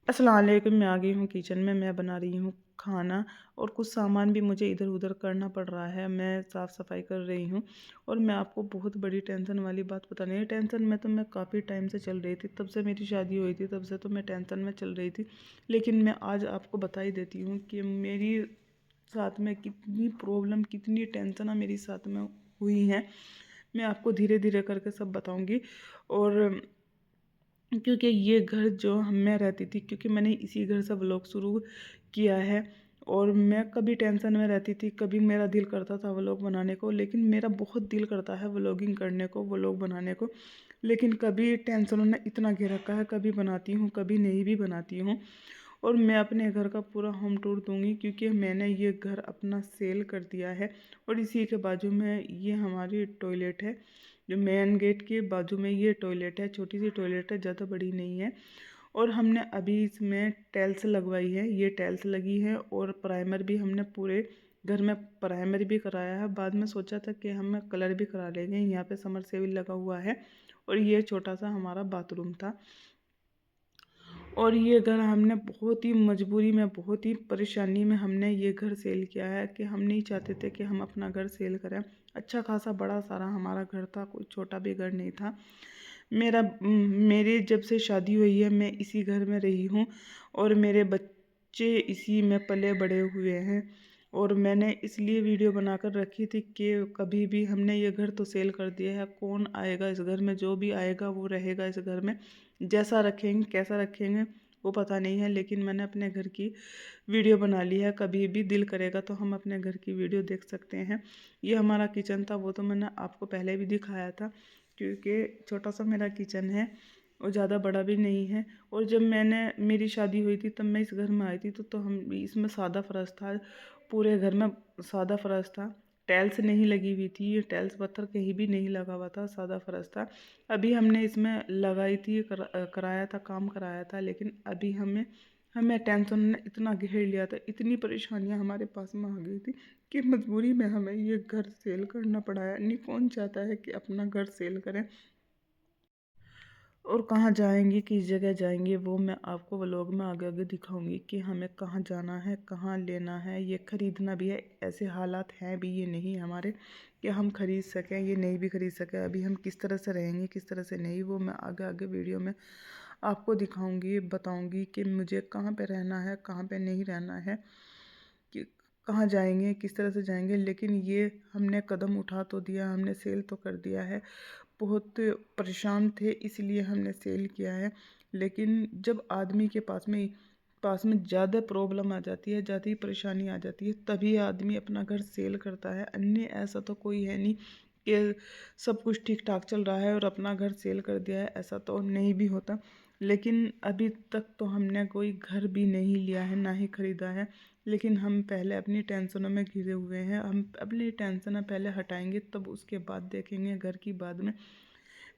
अस्सलाम वालेकुम। मैं आ गई हूँ किचन में। मैं बना रही हूँ खाना और कुछ सामान भी मुझे इधर उधर करना पड़ रहा है। मैं साफ़ सफाई कर रही हूँ और मैं आपको बहुत बड़ी टेंशन वाली बात बतानी है। टेंशन में तो मैं काफ़ी टाइम से चल रही थी, तब से मेरी शादी हुई थी, तब से तो मैं टेंशन में चल रही थी। लेकिन मैं आज आपको बता ही देती हूँ कि मेरी साथ में कितनी प्रॉब्लम, कितनी टेंशन मेरी साथ में हुई हैं। मैं आपको धीरे धीरे करके सब बताऊँगी। और क्योंकि ये घर जो हम मैं रहती थी, क्योंकि मैंने इसी घर से व्लॉग शुरू किया है और मैं कभी टेंशन में रहती थी, कभी मेरा दिल करता था व्लॉग बनाने को, लेकिन मेरा बहुत दिल करता है व्लॉगिंग करने को, व्लॉग बनाने को, लेकिन कभी टेंशनों ने इतना घेर रखा है, कभी बनाती हूँ कभी नहीं भी बनाती हूँ। और मैं अपने घर का पूरा होम टूर दूंगी, क्योंकि मैंने ये घर अपना सेल कर दिया है। और इसी के बाजू में ये हमारी टॉयलेट है, जो मेन गेट के बाजू में ये टॉयलेट है, छोटी सी टॉयलेट है, ज़्यादा बड़ी नहीं है। और हमने अभी इसमें टाइल्स लगवाई है, ये टाइल्स लगी है और प्राइमर भी हमने पूरे घर में प्राइमर भी कराया है। बाद में सोचा था कि हम कलर भी करा लेंगे। यहाँ पे समरसेबिल लगा हुआ है और ये छोटा सा हमारा बाथरूम था। और ये घर हमने बहुत ही मजबूरी में, बहुत ही परेशानी में हमने ये घर सेल किया है, कि हम नहीं चाहते थे कि हम अपना घर सेल करें। अच्छा खासा बड़ा सारा हमारा घर था, कोई छोटा भी घर नहीं था। मेरी जब से शादी हुई है मैं इसी घर में रही हूँ और मेरे बच्चे इसी में पले बड़े हुए हैं। और मैंने इसलिए वीडियो बनाकर रखी थी कि कभी भी हमने ये घर तो सेल कर दिया है, कौन आएगा इस घर में, जो भी आएगा वो रहेगा इस घर में, जैसा रखेंगे कैसा रखेंगे वो पता नहीं है। लेकिन मैंने अपने घर की वीडियो बना ली है, कभी भी दिल करेगा तो हम अपने घर की वीडियो देख सकते हैं। ये हमारा किचन था, वो तो मैंने आपको पहले भी दिखाया था, क्योंकि छोटा सा मेरा किचन है और ज़्यादा बड़ा भी नहीं है। और जब मेरी शादी हुई थी तब मैं इस घर में आई थी, तो हम इसमें सादा फर्श था, पूरे घर में सादा फर्श था, टाइल्स नहीं लगी हुई थी, ये टाइल्स पत्थर कहीं भी नहीं लगा हुआ था, सादा फर्श था। अभी हमने इसमें लगाई थी, कराया था, काम कराया था, लेकिन अभी हमें हमें टेंशन ने इतना घेर लिया था, इतनी परेशानियां हमारे पास में आ गई थी कि मजबूरी में हमें ये घर सेल करना पड़ा है। नहीं, कौन चाहता है कि अपना घर सेल करें। और कहाँ जाएंगे, किस जगह जाएंगे, वो मैं आपको व्लॉग में आगे आगे दिखाऊंगी कि हमें कहाँ जाना है, कहाँ लेना है, ये ख़रीदना भी है। ऐसे हालात हैं भी ये नहीं हमारे कि हम ख़रीद सकें, ये नहीं भी ख़रीद सकें। अभी हम किस तरह से रहेंगे, किस तरह से नहीं, वो मैं आगे आगे वीडियो में आपको दिखाऊंगी, बताऊंगी कि मुझे कहाँ पे रहना है, कहाँ पे नहीं रहना है, कि कहाँ जाएंगे, किस तरह से जाएंगे। लेकिन ये हमने कदम उठा तो दिया, हमने सेल तो कर दिया है। बहुत परेशान थे इसलिए हमने सेल किया है। लेकिन जब आदमी के पास में ज़्यादा प्रॉब्लम आ जाती है, ज़्यादा ही परेशानी आ जाती है, तभी आदमी अपना घर सेल करता है। अन्य ऐसा तो कोई है नहीं कि सब कुछ ठीक ठाक चल रहा है और अपना घर सेल कर दिया है, ऐसा तो नहीं भी होता। लेकिन अभी तक तो हमने कोई घर भी नहीं लिया है, ना ही ख़रीदा है। लेकिन हम पहले अपनी टेंशनों में घिरे हुए हैं, हम अपनी टेंशन पहले हटाएंगे, तब उसके बाद देखेंगे घर की बाद में।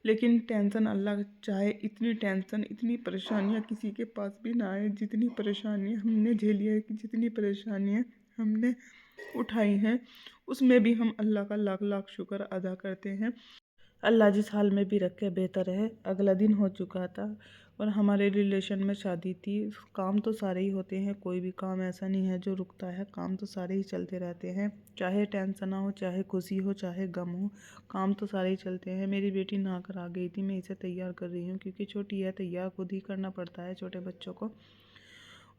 लेकिन टेंशन, अल्लाह चाहे इतनी टेंशन, इतनी परेशानियां किसी के पास भी ना आए जितनी परेशानियां हमने झेली है, कि जितनी परेशानियां हमने उठाई हैं, उसमें भी हम अल्लाह का लाख लाख शुक्र अदा करते हैं। अल्लाह जिस हाल में भी रखे बेहतर है। अगला दिन हो चुका था और हमारे रिलेशन में शादी थी। काम तो सारे ही होते हैं, कोई भी काम ऐसा नहीं है जो रुकता है, काम तो सारे ही चलते रहते हैं। चाहे टेंशन हो, चाहे खुशी हो, चाहे गम हो, काम तो सारे ही चलते हैं। मेरी बेटी नहा कर आ गई थी, मैं इसे तैयार कर रही हूँ, क्योंकि छोटी है, तैयार खुद ही करना पड़ता है छोटे बच्चों को।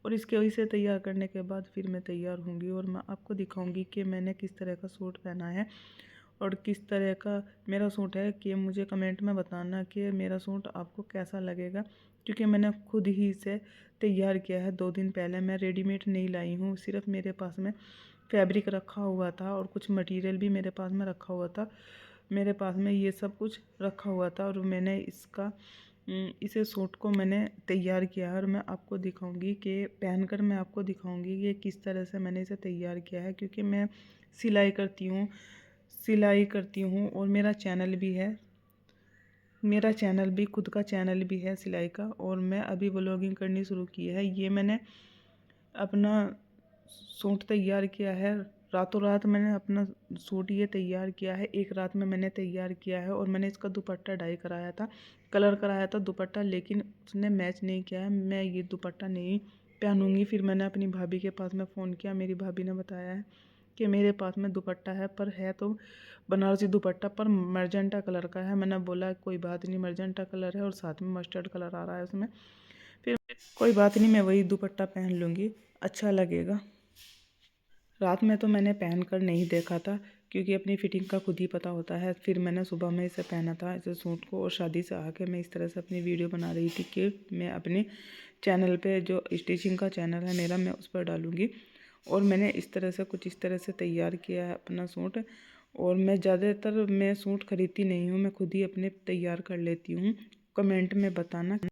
और इसके वजह से तैयार करने के बाद फिर मैं तैयार होंगी और मैं आपको दिखाऊंगी कि मैंने किस तरह का सूट पहना है और किस तरह का मेरा सूट है। कि मुझे कमेंट में बताना कि मेरा सूट आपको कैसा लगेगा, क्योंकि मैंने खुद ही इसे तैयार किया है 2 दिन पहले। मैं रेडीमेड नहीं लाई हूँ, सिर्फ मेरे पास में फैब्रिक रखा हुआ था और कुछ मटेरियल भी मेरे पास में रखा हुआ था। मेरे पास में ये सब कुछ रखा हुआ था और मैंने इसे सूट को मैंने तैयार किया है। और मैं आपको दिखाऊंगी कि पहनकर मैं आपको दिखाऊंगी कि किस तरह से मैंने इसे तैयार किया है, क्योंकि मैं सिलाई करती हूँ, और मेरा चैनल भी है, मेरा चैनल भी, खुद का चैनल भी है सिलाई का। और मैं अभी व्लॉगिंग करनी शुरू की है। ये मैंने अपना सूट तैयार किया है रातों रात मैंने अपना सूट ये तैयार किया है, एक रात में मैंने तैयार किया है। और मैंने इसका दुपट्टा डाई कराया था, कलर कराया था दुपट्टा, लेकिन उसने मैच नहीं किया है। मैं ये दुपट्टा नहीं पहनूंगी। फिर मैंने अपनी भाभी के पास में फ़ोन किया, मेरी भाभी ने बताया है कि मेरे पास में दुपट्टा है, पर है तो बनारसी दुपट्टा पर मर्जेंटा कलर का है। मैंने बोला कोई बात नहीं, मर्जेंटा कलर है और साथ में मस्टर्ड कलर आ रहा है उसमें, फिर कोई बात नहीं, मैं वही दुपट्टा पहन लूँगी, अच्छा लगेगा। रात में तो मैंने पहन कर नहीं देखा था, क्योंकि अपनी फ़िटिंग का खुद ही पता होता है। फिर मैंने सुबह में इसे पहना था, इसे सूट को। और शादी से आके मैं इस तरह से अपनी वीडियो बना रही थी कि मैं अपने चैनल पे, जो स्टिचिंग का चैनल है मेरा, मैं उस पर डालूँगी। और मैंने इस तरह से कुछ इस तरह से तैयार किया है अपना सूट। और मैं ज़्यादातर मैं सूट खरीदती नहीं हूँ, मैं खुद ही अपने तैयार कर लेती हूँ। कमेंट में बताना